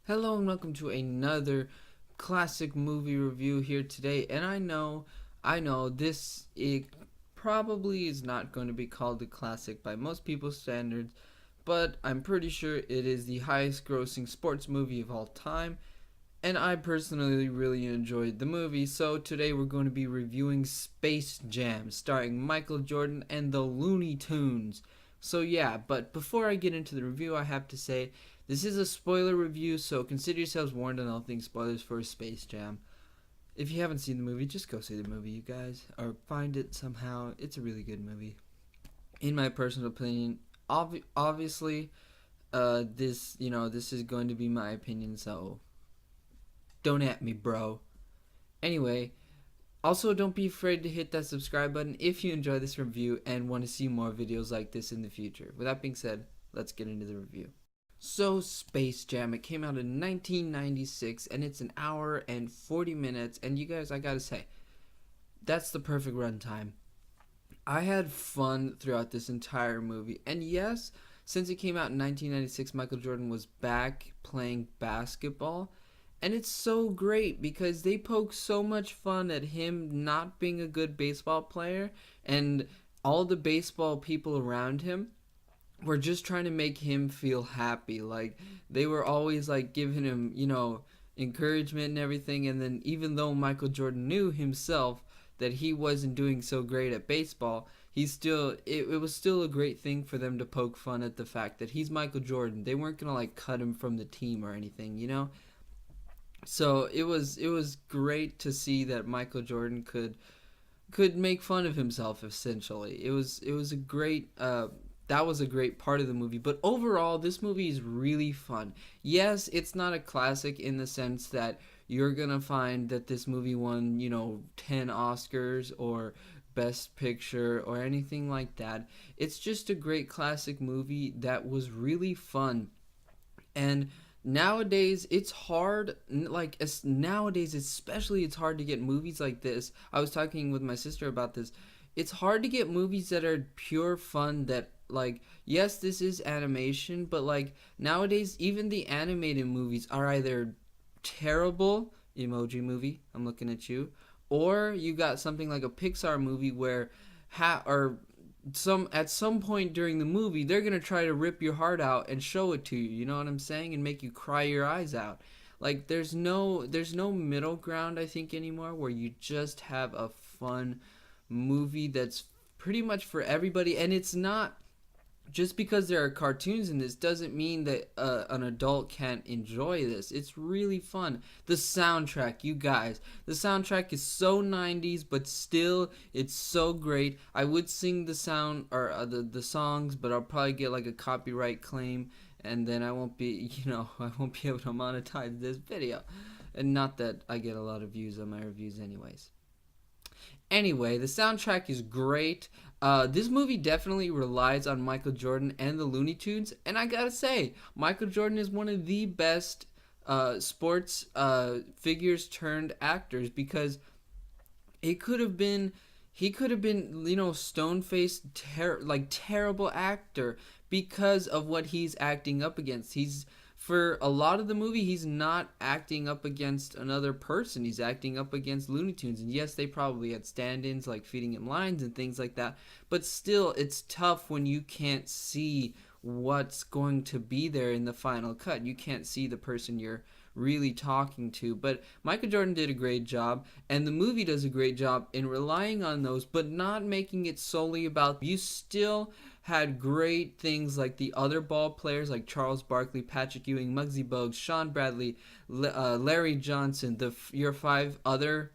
Hello and welcome to another classic movie review here today. And I know this it probably is not going to be called a classic by most people's standards, but I'm pretty sure it is the highest grossing sports movie of all time. And I personally really enjoyed the movie, so today we're going to be reviewing Space Jam, starring Michael Jordan and the Looney Tunes. So yeah, but before I get into the review, I have to say this is a spoiler review, so consider yourselves warned on all things spoilers for Space Jam. If you haven't seen the movie, just go see the movie, you guys, or find it somehow. It's a really good movie, in my personal opinion. Obviously, this is going to be my opinion, so don't at me, bro. Anyway, also don't be afraid to hit that subscribe button if you enjoy this review and want to see more videos like this in the future. With that being said, let's get into the review. So, Space Jam, it came out in 1996 and it's an hour and 40 minutes. And you guys, I gotta say, that's the perfect runtime. I had fun throughout this entire movie. And yes, since it came out in 1996, Michael Jordan was back playing basketball. And it's so great because they poke so much fun at him not being a good baseball player, and all the baseball people around him were just trying to make him feel happy. Like, they were always like giving him, encouragement and everything. And then even though Michael Jordan knew himself that he wasn't doing so great at baseball, it was still a great thing for them to poke fun at the fact that he's Michael Jordan. They weren't gonna like cut him from the team or anything. So it was great to see that Michael Jordan could make fun of himself. Essentially, it was a great that was a great part of the movie. But overall, this movie is really fun. Yes, it's not a classic in the sense that you're gonna find that this movie won 10 Oscars or Best Picture or anything like that. It's just a great classic movie that was really fun. And nowadays it's hard, nowadays especially, it's hard to get movies like this. I was talking with my sister about this. It's hard to get movies that are pure fun, that, like, yes, this is animation, but like nowadays even the animated movies are either terrible, emoji movie, I'm looking at you, or you got something like a Pixar movie where or at some point during the movie they're gonna try to rip your heart out and show it to you. You know what I'm saying? And make you cry your eyes out. Like, there's no middle ground, I think, anymore, where you just have a fun movie that's pretty much for everybody. And it's not just because there are cartoons in this doesn't mean that an adult can't enjoy this. It's really fun. The soundtrack, you guys, the soundtrack is so 90s, but still it's so great. I would sing the sound or the songs, but I'll probably get like a copyright claim, and then I won't be I won't be able to monetize this video. And not that I get a lot of views on my reviews anyways. Anyway, the soundtrack is great. This movie definitely relies on Michael Jordan and the Looney Tunes, and I gotta say, Michael Jordan is one of the best sports figures turned actors, because it could have been he could have been, stone faced terrible actor because of what he's acting up against. He's For a lot of the movie, he's not acting up against another person. He's acting up against Looney Tunes. And yes, they probably had stand-ins like feeding him lines and things like that. But still, it's tough when you can't see what's going to be there in the final cut. You can't see the person you're really talking to. But Michael Jordan did a great job, and the movie does a great job in relying on those, but not making it solely about. You still had great things like the other ball players like Charles Barkley, Patrick Ewing, Muggsy Bogues, Sean Bradley, Larry Johnson, your five other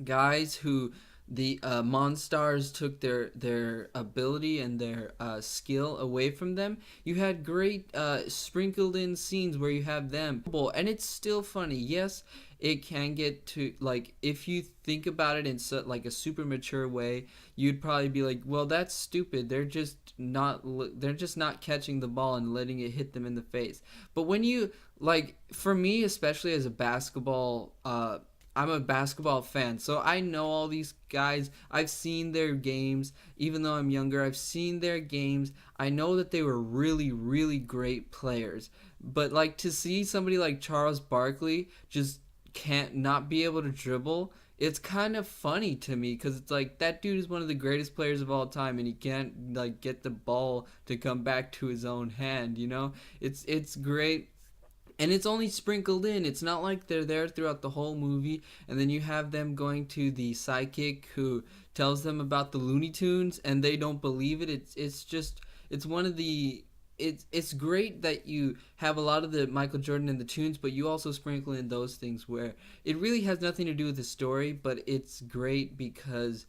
guys who the Monstars took their ability and their skill away from them. You had great sprinkled in scenes where you have them, and it's still funny. Yes, it can get to, like, if you think about it in like a super mature way, you'd probably be like, well, that's stupid. They're just not catching the ball and letting it hit them in the face. But when you, like, for me, especially as a basketball I'm a basketball fan, so I know all these guys. I've seen their games. Even though I'm younger, I've seen their games. I know that they were really, really great players. But like to see somebody like Charles Barkley just can't not be able to dribble, it's kind of funny to me because it's like that dude is one of the greatest players of all time and he can't like get the ball to come back to his own hand, you know? It's great, and it's only sprinkled in. It's not like they're there throughout the whole movie, and then you have them going to the psychic who tells them about the Looney Tunes, and they don't believe it. It's just it's one of the it's great that you have a lot of the Michael Jordan and the tunes, but you also sprinkle in those things where it really has nothing to do with the story, but it's great because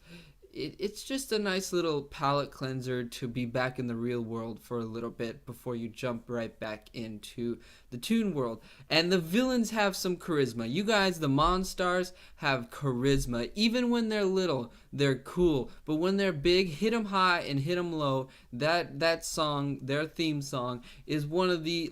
it's just a nice little palate cleanser to be back in the real world for a little bit before you jump right back into the Toon world. And the villains have some charisma. You guys, the Monstars, have charisma. Even when they're little, they're cool. But when they're big, hit 'em high and hit 'em low. That song, their theme song, is one of the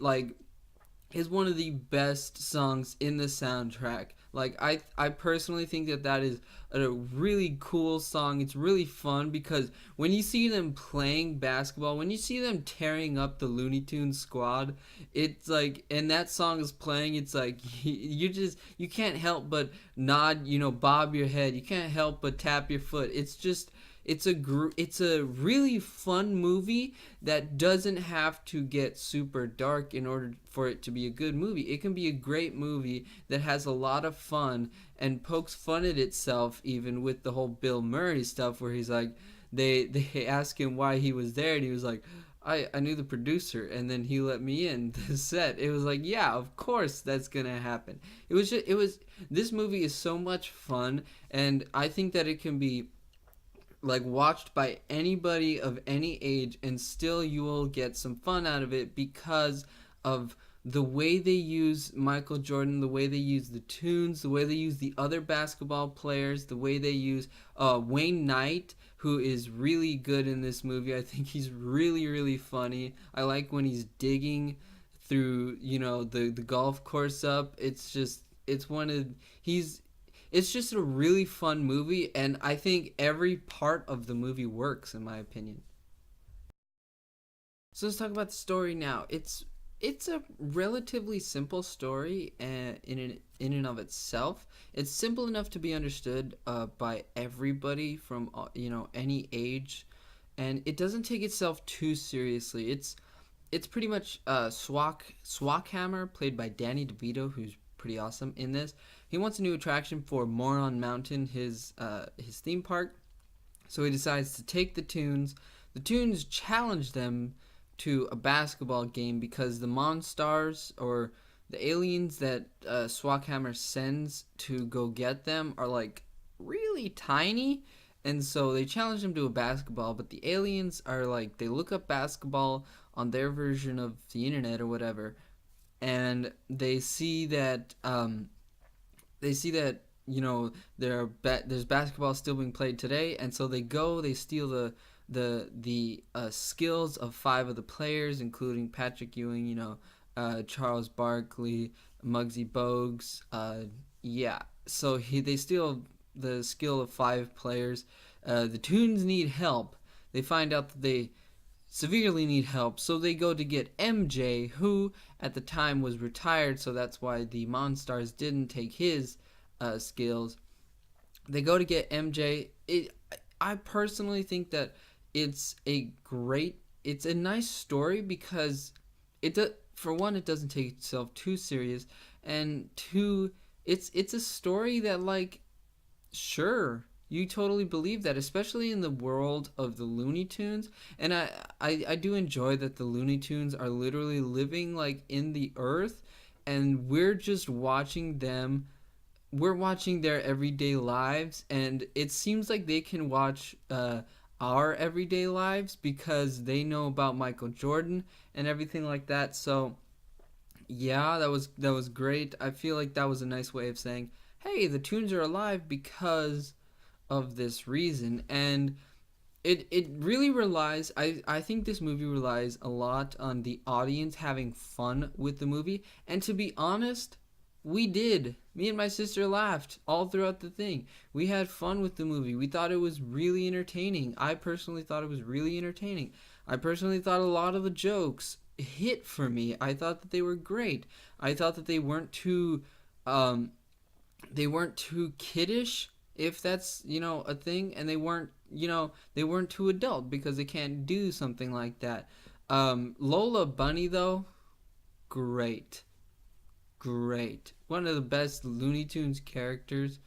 best songs in the soundtrack. Like I personally think that is a really cool song. It's really fun because when you see them playing basketball, when you see them tearing up the Looney Tunes squad, it's like, and that song is playing, it's like you can't help but nod, bob your head. You can't help but tap your foot. It's just it's a really fun movie that doesn't have to get super dark in order for it to be a good movie. It can be a great movie that has a lot of fun and pokes fun at itself, even with the whole Bill Murray stuff where he's like, they ask him why he was there and he was like, I knew the producer and then he let me in the set. It was like, yeah, of course that's gonna happen. This movie is so much fun, and I think that it can be like watched by anybody of any age and still you will get some fun out of it because of the way they use Michael Jordan, the way they use the tunes, the way they use the other basketball players, the way they use Wayne Knight, who is really good in this movie. I think he's really, really funny. I like when he's digging through, the golf course up. It's just a really fun movie, and I think every part of the movie works, in my opinion. So let's talk about the story now. It's a relatively simple story in and of itself. It's simple enough to be understood by everybody from any age, and it doesn't take itself too seriously. It's pretty much Swackhammer, played by Danny DeVito, who's pretty awesome in this. He wants a new attraction for Moron Mountain, his theme park. So he decides to take the Toons. The Toons challenge them to a basketball game because the Monstars, or the aliens that Swackhammer sends to go get them, are like really tiny. And so they challenge them to a basketball, but the aliens are like, they look up basketball on their version of the internet or whatever, and they see that there's basketball still being played today, and so they steal the skills of 5 of the players, including Patrick Ewing, Charles Barkley, Muggsy Bogues. Yeah, so they steal the skill of 5 players. The Toons need help. They find out that they severely need help, so they go to get MJ, who at the time was retired, so that's why the Monstars didn't take his skills. They go to get MJ. I personally think that it's a nice story because for one, it doesn't take itself too serious, and two, it's a story that, like, sure, you totally believe that, especially in the world of the Looney Tunes. And I do enjoy that the Looney Tunes are literally living like in the earth, and we're just watching them. We're watching their everyday lives, and it seems like they can watch our everyday lives because they know about Michael Jordan and everything like that. So yeah, that was great. I feel like that was a nice way of saying, hey, the Toons are alive because of this reason. And it really relies, I think this movie relies a lot on the audience having fun with the movie. And to be honest, we did. Me and my sister laughed all throughout the thing. We had fun with the movie. We thought it was really entertaining. I personally thought it was really entertaining. I personally thought a lot of the jokes hit for me. I thought that they were great. I thought that um, they weren't too kiddish, if that's a thing, and they weren't too adult because they can't do something like that. Lola Bunny though, great, great. One of the best Looney Tunes characters.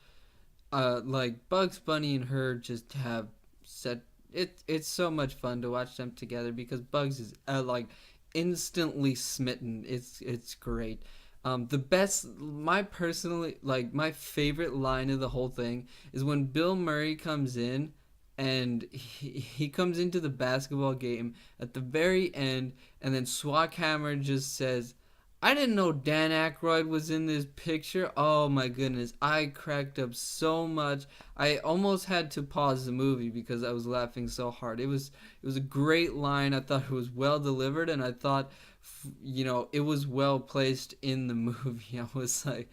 Like Bugs Bunny and her just have set it. It's so much fun to watch them together because Bugs is like instantly smitten. It's great. The best, my personally like my favorite line of the whole thing is when Bill Murray comes in, and he comes into the basketball game at the very end, and then Swackhammer just says, "I didn't know Dan Aykroyd was in this picture." Oh my goodness, I cracked up so much. I almost had to pause the movie because I was laughing so hard. It was a great line. I thought it was well delivered, and I thought, it was well placed in the movie. I was like,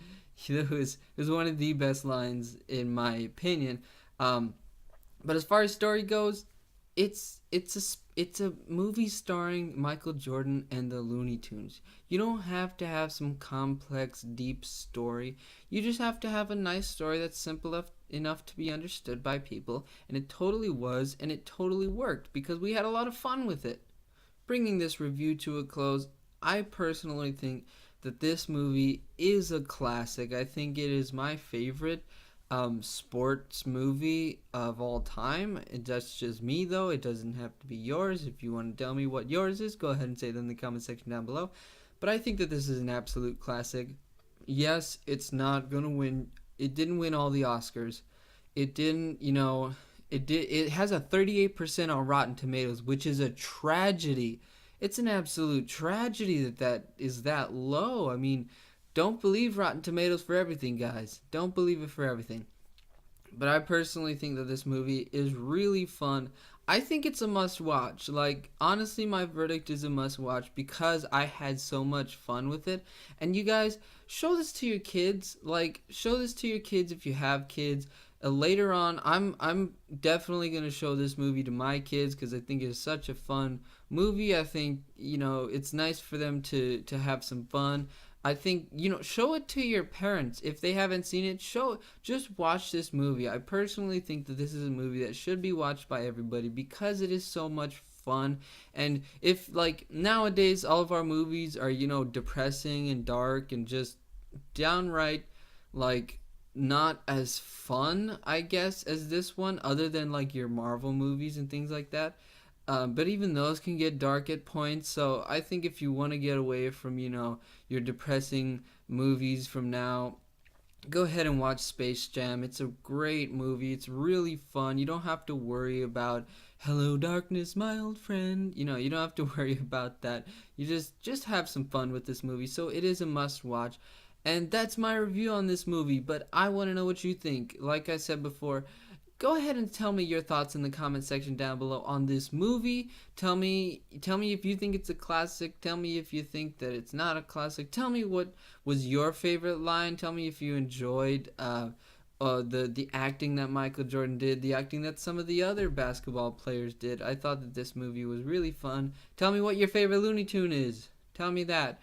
it was one of the best lines in my opinion. But as far as story goes, it's a movie starring Michael Jordan and the Looney Tunes. You don't have to have some complex, deep story. You just have to have a nice story that's simple enough to be understood by people, and it totally was, and it totally worked because we had a lot of fun with it. Bringing this review to a close, I personally think that this movie is a classic. I think it is my favorite sports movie of all time. That's just me, though. It doesn't have to be yours. If you want to tell me what yours is, go ahead and say it in the comment section down below. But I think that this is an absolute classic. Yes, it's not gonna win. It didn't win all the Oscars. It didn't, it did. It has a 38% on Rotten Tomatoes, which is a tragedy. It's an absolute tragedy that is that low. I mean, don't believe Rotten Tomatoes for everything, guys. Don't believe it for everything. But I personally think that this movie is really fun. I think it's a must watch. Like, honestly, my verdict is a must watch because I had so much fun with it. And you guys, show this to your kids. Like, show this to your kids if you have kids. Later on, I'm definitely going to show this movie to my kids because I think it's such a fun movie. I think, it's nice for them to have some fun. I think, show it to your parents. If they haven't seen it, just watch this movie. I personally think that this is a movie that should be watched by everybody because it is so much fun. And if, like, nowadays all of our movies are, depressing and dark and just downright, like, not as fun, I guess, as this one, other than, like, your Marvel movies and things like that. But even those can get dark at points. So I think if you want to get away from, your depressing movies from now, go ahead and watch Space Jam. It's a great movie. It's really fun. You don't have to worry about "Hello Darkness, my old friend." You don't have to worry about that. You just have some fun with this movie. So it is a must watch. And that's my review on this movie, but I want to know what you think. Like I said before, go ahead and tell me your thoughts in the comment section down below on this movie. Tell me if you think it's a classic. Tell me if you think that it's not a classic. Tell me what was your favorite line. Tell me if you enjoyed the acting that Michael Jordan did, the acting that some of the other basketball players did. I thought that this movie was really fun. Tell me what your favorite Looney Tune is. Tell me that.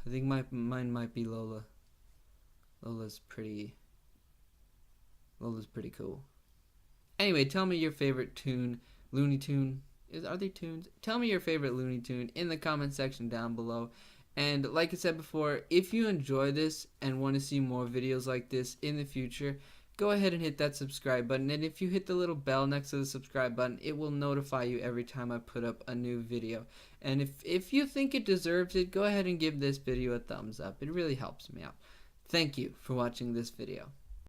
I think mine might be Lola. Lola's pretty cool. Anyway, tell me your favorite tune, Looney Tune. Are they tunes? Tell me your favorite Looney Tune in the comment section down below. And like I said before, if you enjoy this and want to see more videos like this in the future, go ahead and hit that subscribe button. And if you hit the little bell next to the subscribe button, it will notify you every time I put up a new video. And if you think it deserves it, go ahead and give this video a thumbs up. It really helps me out. Thank you for watching this video.